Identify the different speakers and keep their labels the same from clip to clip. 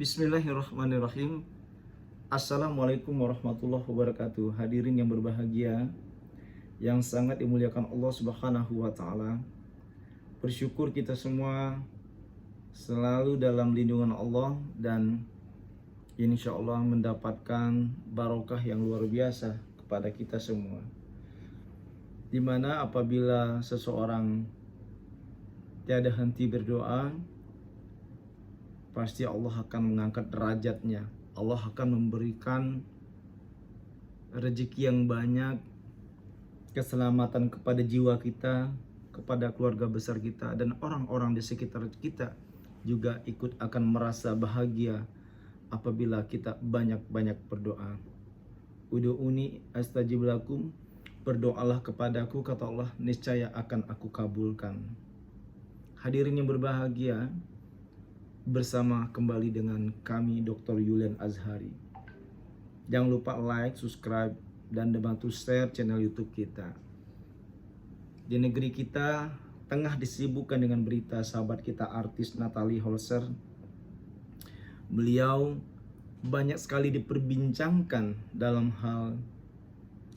Speaker 1: Bismillahirrahmanirrahim. Assalamualaikum warahmatullahi wabarakatuh. Hadirin yang berbahagia, yang sangat dimuliakan Allah Subhanahu wa taala. Bersyukur kita semua selalu dalam lindungan Allah dan insya Allah mendapatkan barokah yang luar biasa kepada kita semua. Dimana apabila seseorang tiada henti berdoa, pasti Allah akan mengangkat derajatnya. Allah akan memberikan rezeki yang banyak, keselamatan kepada jiwa kita, kepada keluarga besar kita, dan orang-orang di sekitar kita juga ikut akan merasa bahagia apabila kita banyak-banyak berdoa. Udu'uni astajib lakum, berdoalah kepadaku, kata Allah, niscaya akan aku kabulkan. Hadirin yang berbahagia, bersama kembali dengan kami Dr. Yulian Azhari. Jangan lupa like, subscribe, dan bantu share channel YouTube kita. Di negeri kita tengah disibukkan dengan berita sahabat kita artis Natalie Holzer. Beliau banyak sekali diperbincangkan dalam hal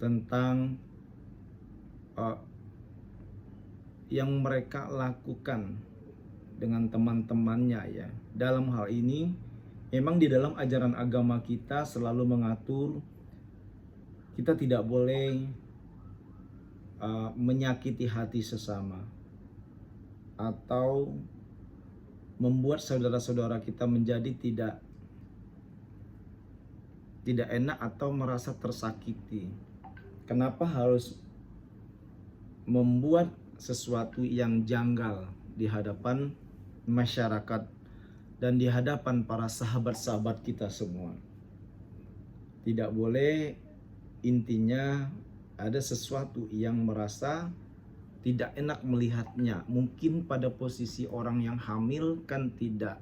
Speaker 1: tentang yang mereka lakukan dengan teman-temannya ya. Dalam hal ini memang di dalam ajaran agama kita selalu mengatur kita tidak boleh menyakiti hati sesama atau membuat saudara-saudara kita menjadi tidak enak atau merasa tersakiti. Kenapa harus membuat sesuatu yang janggal di hadapan masyarakat dan di hadapan para sahabat-sahabat kita semua? Tidak boleh, intinya ada sesuatu yang merasa tidak enak melihatnya. Mungkin pada posisi orang yang hamil kan tidak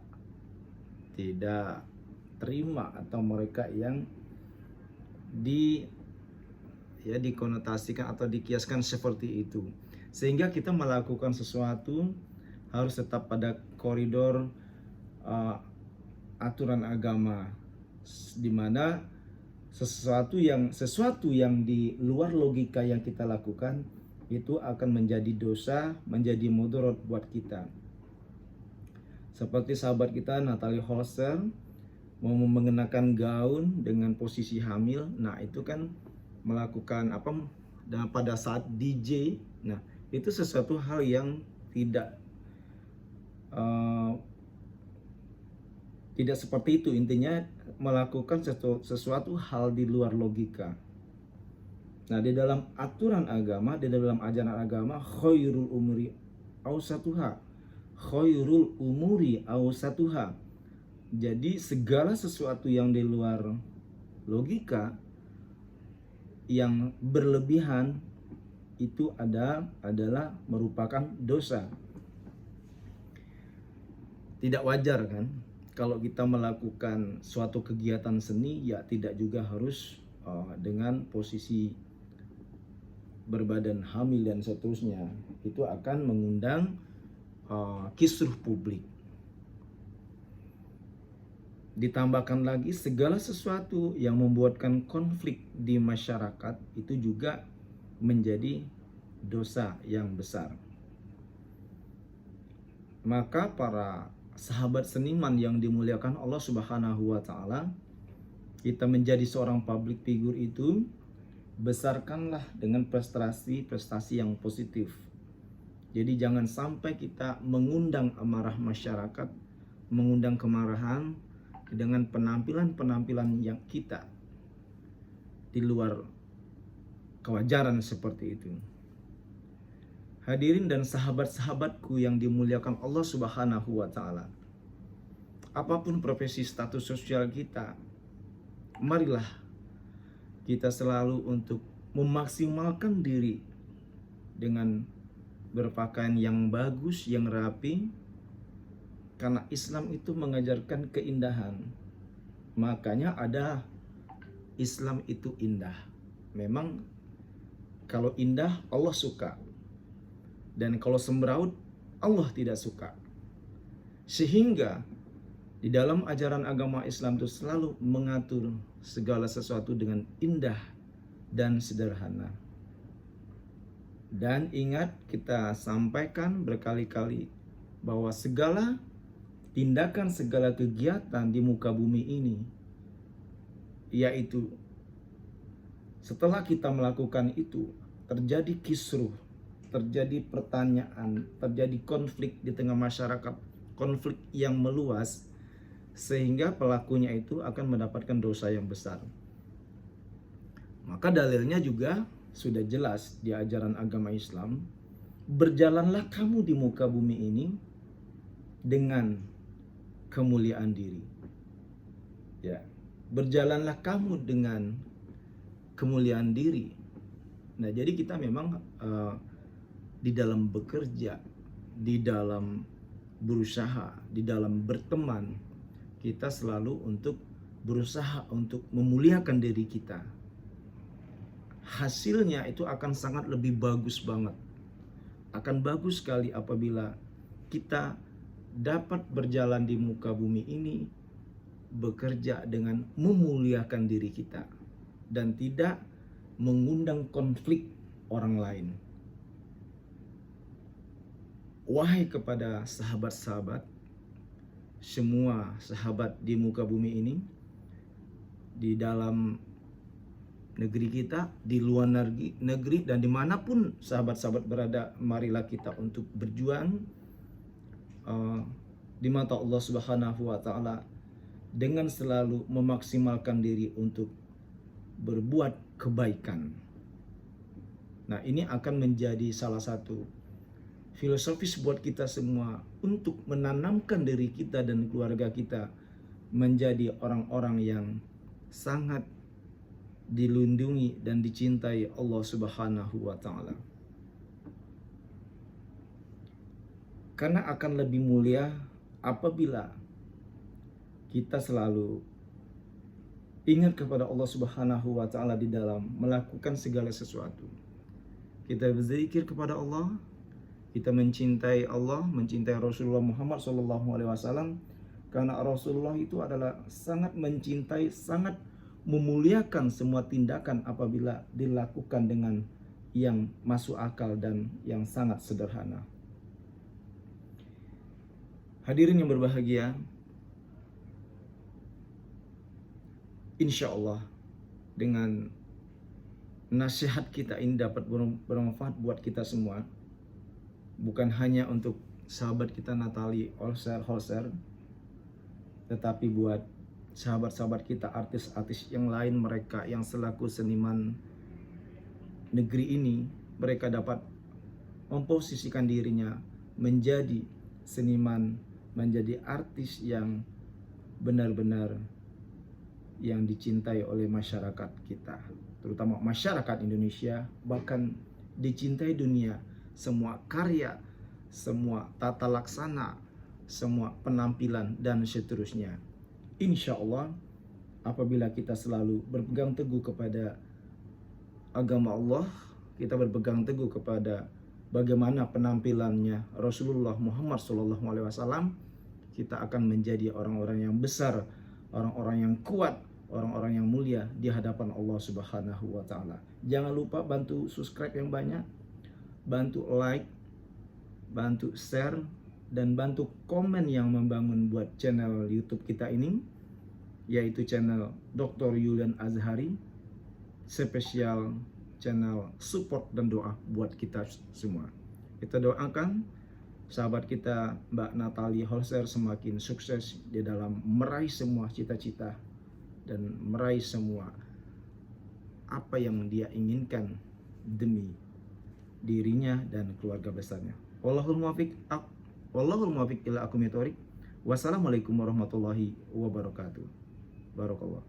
Speaker 1: terima, atau mereka yang dikonotasikan atau dikiaskan seperti itu, sehingga kita melakukan sesuatu harus tetap pada koridor aturan agama, di mana sesuatu yang di luar logika yang kita lakukan itu akan menjadi dosa, menjadi mudarat buat kita. Seperti sahabat kita Natalie Holzer mau mengenakan gaun dengan posisi hamil, nah itu kan melakukan dan pada saat DJ, nah itu sesuatu hal yang tidak seperti itu. Intinya melakukan sesuatu hal di luar logika. Nah, di dalam aturan agama, di dalam ajaran agama, khairul umuri awsatuha. Jadi segala sesuatu yang di luar logika yang berlebihan itu adalah merupakan dosa. Tidak wajar kan kalau kita melakukan suatu kegiatan seni, ya tidak juga harus dengan posisi berbadan hamil dan seterusnya. Itu akan mengundang kisruh publik. Ditambahkan lagi, segala sesuatu yang membuatkan konflik di masyarakat itu juga menjadi dosa yang besar. Maka para sahabat seniman yang dimuliakan Allah Subhanahu wa taala, kita menjadi seorang public figure itu besarkanlah dengan prestasi yang positif. Jadi jangan sampai kita mengundang amarah masyarakat, mengundang kemarahan dengan penampilan yang kita di luar kewajaran seperti itu. Hadirin dan sahabat-sahabatku yang dimuliakan Allah Subhanahu wa taala. Apapun profesi status sosial kita, marilah kita selalu untuk memaksimalkan diri dengan berpakaian yang bagus, yang rapi, karena Islam itu mengajarkan keindahan. Makanya ada Islam itu indah. Memang kalau indah Allah suka, dan kalau sembraut Allah tidak suka. Sehingga Di dalam ajaran agama Islam itu selalu mengatur segala sesuatu dengan indah dan sederhana. Dan ingat, kita sampaikan berkali-kali bahwa segala tindakan, segala kegiatan di muka bumi ini, yaitu setelah kita melakukan itu, terjadi kisruh, terjadi pertanyaan, terjadi konflik di tengah masyarakat, konflik yang meluas, sehingga pelakunya itu akan mendapatkan dosa yang besar. Maka dalilnya juga sudah jelas di ajaran agama Islam, berjalanlah kamu di muka bumi ini dengan kemuliaan diri. Ya, berjalanlah kamu dengan kemuliaan diri. Nah, jadi kita memang di dalam bekerja, di dalam berusaha, di dalam berteman, kita selalu untuk berusaha untuk memuliakan diri kita. Hasilnya itu akan sangat lebih bagus banget. Akan bagus sekali apabila kita dapat berjalan di muka bumi ini, bekerja dengan memuliakan diri kita dan tidak mengundang konflik orang lain. Wahai kepada sahabat-sahabat, semua sahabat di muka bumi ini, di dalam negeri kita, di luar negeri, dan dimanapun sahabat-sahabat berada, marilah kita untuk berjuang di mata Allah Subhanahu wa Ta'ala dengan selalu memaksimalkan diri untuk berbuat kebaikan. Nah, ini akan menjadi salah satu filosofis buat kita semua untuk menanamkan diri kita dan keluarga kita menjadi orang-orang yang sangat dilindungi dan dicintai Allah Subhanahu wa Ta'ala. Karena akan lebih mulia apabila kita selalu ingat kepada Allah Subhanahu wa Ta'ala di dalam melakukan segala sesuatu. Kita berzikir kepada Allah, kita mencintai Allah, mencintai Rasulullah Muhammad SAW, karena Rasulullah itu adalah sangat mencintai, sangat memuliakan semua tindakan apabila dilakukan dengan yang masuk akal dan yang sangat sederhana. Hadirin yang berbahagia, insya Allah dengan nasihat kita ini dapat bermanfaat buat kita semua, bukan hanya untuk sahabat kita Natali Holzer, tetapi buat sahabat-sahabat kita, artis-artis yang lain, mereka yang selaku seniman negeri ini, mereka dapat memposisikan dirinya menjadi seniman, menjadi artis yang benar-benar yang dicintai oleh masyarakat kita, terutama masyarakat Indonesia, bahkan dicintai dunia. Semua karya, semua tata laksana, semua penampilan dan seterusnya. Insya Allah apabila kita selalu berpegang teguh kepada agama Allah, kita berpegang teguh kepada bagaimana penampilannya Rasulullah Muhammad SAW, kita akan menjadi orang-orang yang besar, orang-orang yang kuat, orang-orang yang mulia di hadapan Allah Subhanahu wa Ta'ala. Jangan lupa bantu subscribe yang banyak, bantu like, bantu share, dan bantu komen yang membangun buat channel YouTube kita ini, yaitu channel Dr. Yulian Azhari, spesial channel support dan doa buat kita semua. Kita doakan sahabat kita Mbak Natali Holzer semakin sukses di dalam meraih semua cita-cita dan meraih semua apa yang dia inginkan demi dirinya dan keluarga besarnya. Wallahul muwaffiq ila aqwamit thoriq. Wassalamualaikum warahmatullahi wabarakatuh. Barakallah.